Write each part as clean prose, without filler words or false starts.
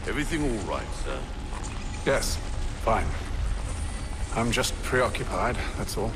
Everything all right, sir? Yes, fine. I'm just preoccupied, that's all.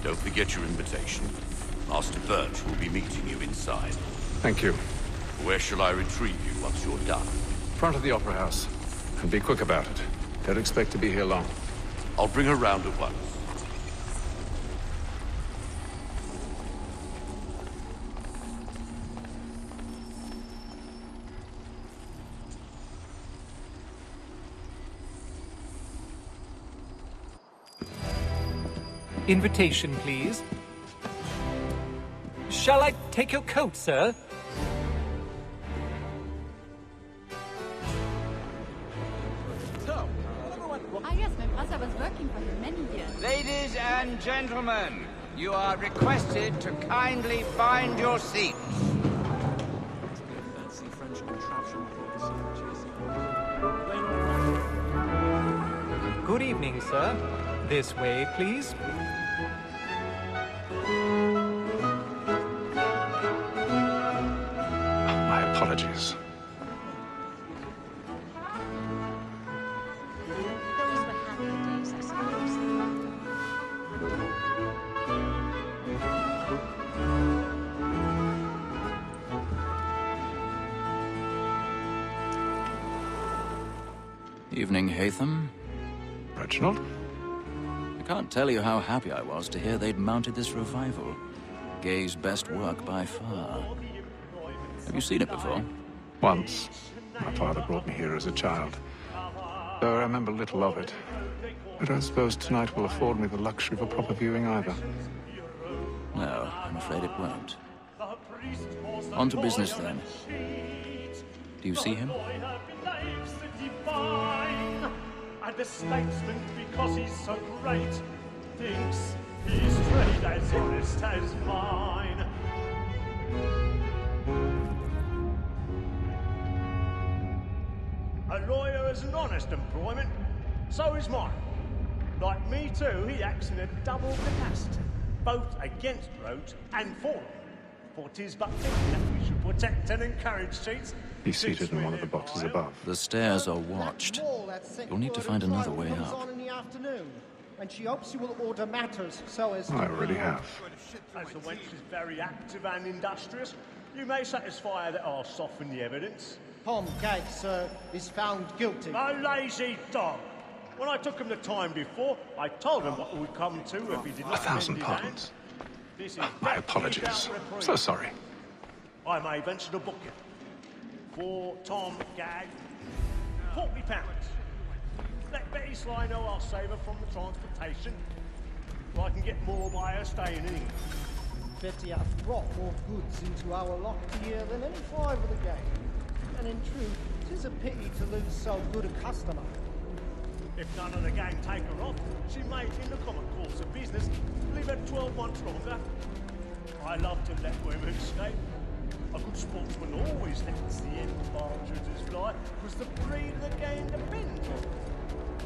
Don't forget your invitation. Master Birch will be meeting you inside. Thank you. Where shall I retrieve you once you're done? Front of the Opera House. And be quick about it. Don't expect to be here long. I'll bring her round at once. Invitation, please. Shall I take your coat, sir? Yes, my brother was working for him many years. Ladies and gentlemen, you are requested to kindly find your seats. Good evening, sir. This way, please. My apologies. Those were happier days, I suppose. Evening, Haytham. Reginald? I can't tell you how happy I was to hear they'd mounted this revival. Gay's best work by far. Have you seen it before? Once. My father brought me here as a child. Though I remember little of it. I don't suppose tonight will afford me the luxury of a proper viewing either. No, I'm afraid it won't. On to business, then. Do you see him? And the statesman, because he's so great, thinks his trade as honest as mine. A lawyer is an honest employment, so is mine. Like me too, he acts in a double capacity, both against roads and for them. For 'tis but fitting that we should protect and encourage cheats. He's seated in one of the boxes above. The stairs are watched. You'll need to find another way up. And she hopes you will order matters so as to... I already have. As the wench is very active and industrious, you may satisfy her that I'll soften the evidence. Tom Gag, sir, is found guilty. A lazy dog! When I took him the time before, I told him what would come to if he did not 1,000 bend his pardons. hand. This is My definitely apologies. without reprieve. So sorry. I may venture to book you. For Tom Gag, £40. Let Betty Sly know I'll save her from the transportation. Or I can get more by her staying in England. Betty hath brought more goods into our lot here than any five of the gang. And in truth, 'tis a pity to lose so good a customer. If none of the gang take her off, she may, in the common course of business, leave her 12 months longer. I love to let women escape. A good sportsman always lets the end partridges fly, because the breed of the game depends on it.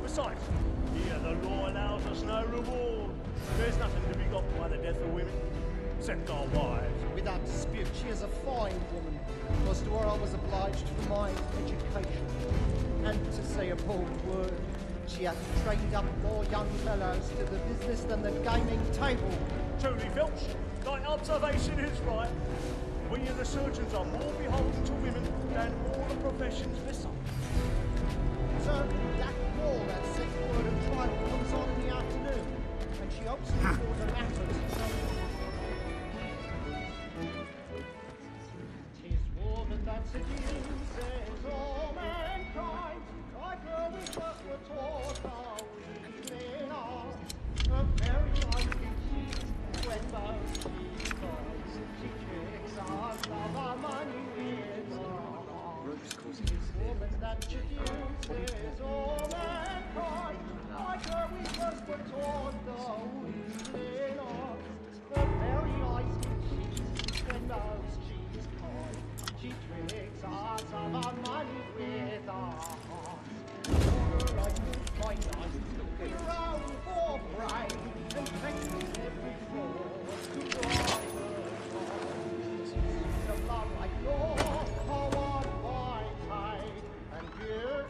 Besides, here the law allows us no reward. There's nothing to be got by the death of women, except our wives. Without dispute, she is a fine woman. Because to her I was obliged for my education. And to say a bold word, she hath trained up more young fellows to the business than the gaming table. Truly, Filch, thy observation is right. We and the surgeons are more beholden to women than all the professions besides. Sir, that war that set word of trial comes on in the afternoon, and she hopes to order matters. Tis war that seduces all mankind, like her we first were taught how we are. A very life when those she calls, she tricks us of our money with her. Tis woman that seduces all mankind, like her we first were taught though we are. The very ice cheese when those cheese calls, she tricks us of our money with her heart. Like to find us, we round for brain, and take every force to drive her on. She's a love like law, our one by time, and here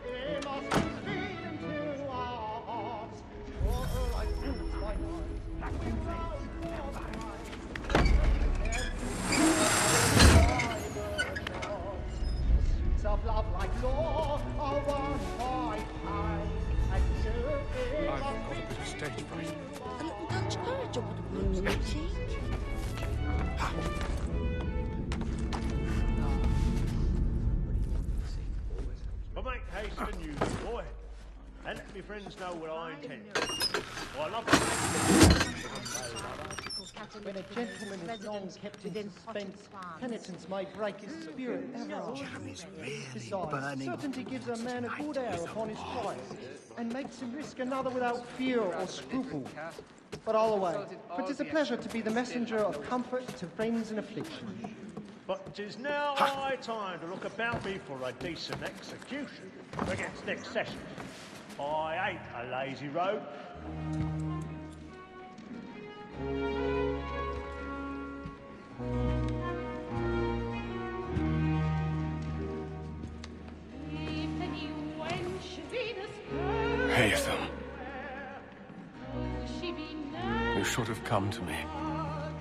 of law are won by time and service. I've got a bit of stage fright. A little Dutch courage would have see? But make haste and use it, boy. And let me friends know what I intend. I love it. When a gentleman is long kept in suspense, penitence may break his spirit ever after. Besides, certainty gives a man a good air upon his trial, and makes him risk another without fear or scruple. But all away, for 'tis a pleasure to be the messenger of comfort to friends in affliction. But 'tis now high time to look about me for a decent execution against next session. I ain't a lazy rogue. Haytham. You should have come to me.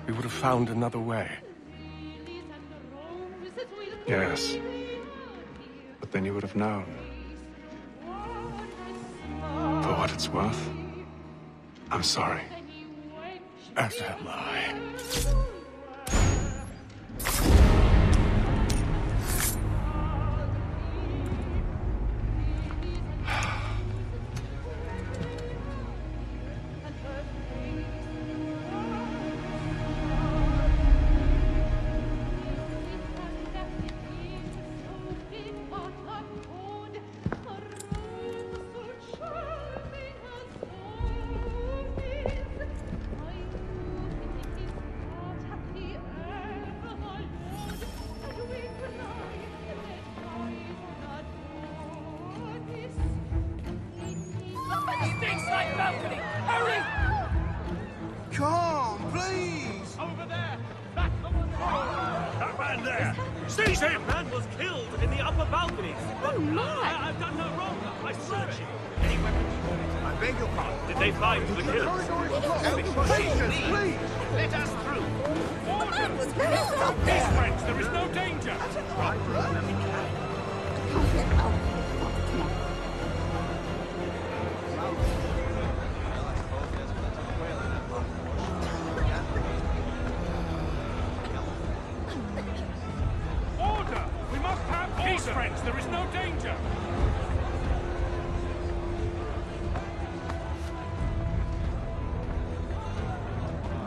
We would have found another way. Yes. But then you would have known. For what it's worth, I'm sorry. As am I. Come, please! Over there! Back over there! That man there! Seize him! Man was killed in the upper balcony. Oh, my! I've done no wrong. I search him. Any weapons? I beg your pardon. Did they find the killer? Patience, please! Let us through. These friends, there is no danger. Order! We must have order! Peace, friends, there is no danger.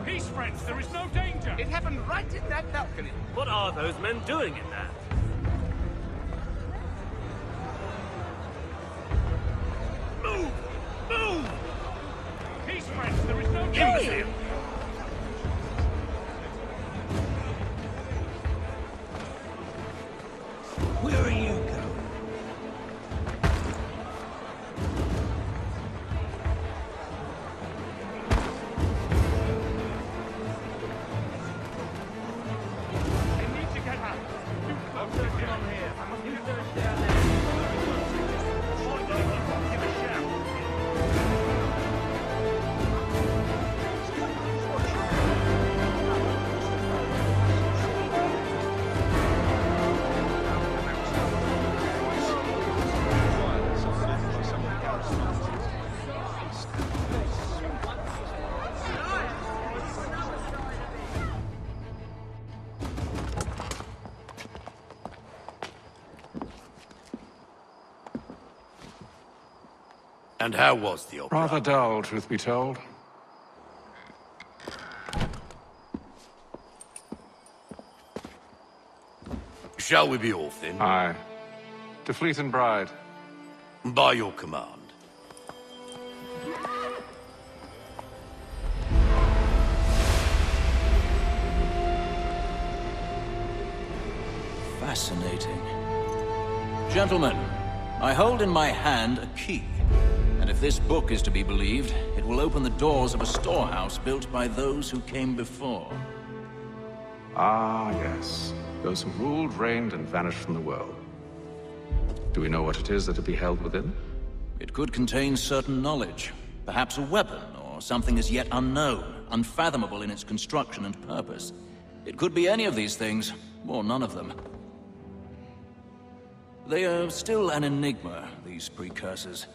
Peace, friends, there is no danger. It happened right in that balcony. What are those men doing in there? Move! Move! Peace, friends, there is no danger. Where are you going? They need to get out. I'm searching on here. I must use those down there. Give a shout. And how was the opera? Rather dull, truth be told. Shall we be off then? Aye. To Fleet and Bride. By your command. Fascinating. Gentlemen, I hold in my hand a key. And if this book is to be believed, it will open the doors of a storehouse built by those who came before. Ah, yes. Those who ruled, reigned, and vanished from the world. Do we know what it is that to be held within? It could contain certain knowledge. Perhaps a weapon, or something as yet unknown, unfathomable in its construction and purpose. It could be any of these things, or none of them. They are still an enigma, these precursors.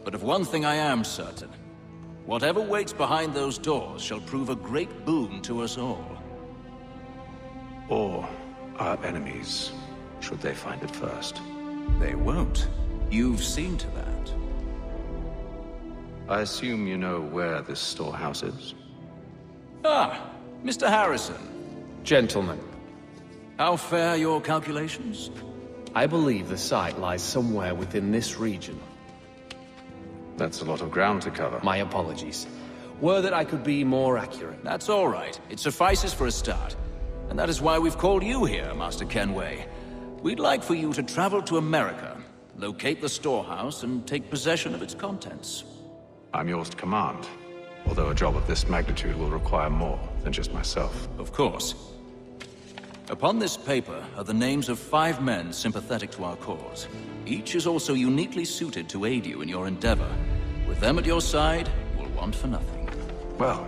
But of one thing I am certain. Whatever waits behind those doors shall prove a great boon to us all. Or our enemies, should they find it first. They won't. You've seen to that. I assume you know where this storehouse is? Ah, Mr. Harrison. Gentlemen, How fare your calculations? I believe the site lies somewhere within this region. That's a lot of ground to cover. My apologies. Were that I could be more accurate. That's all right. It suffices for a start. And that is why we've called you here, Master Kenway. We'd like for you to travel to America, locate the storehouse, and take possession of its contents. I'm yours to command, although a job of this magnitude will require more than just myself. Of course. Upon this paper are the names of 5 men sympathetic to our cause. Each is also uniquely suited to aid you in your endeavor. With them at your side, you will want for nothing. Well,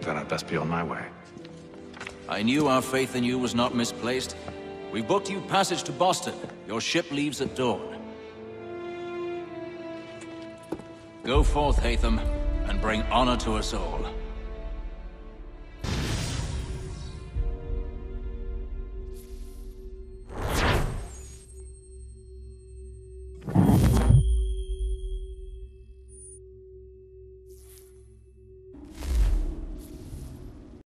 then I'd best be on my way. I knew our faith in you was not misplaced. We booked you passage to Boston. Your ship leaves at dawn. Go forth, Hatham, and bring honor to us all.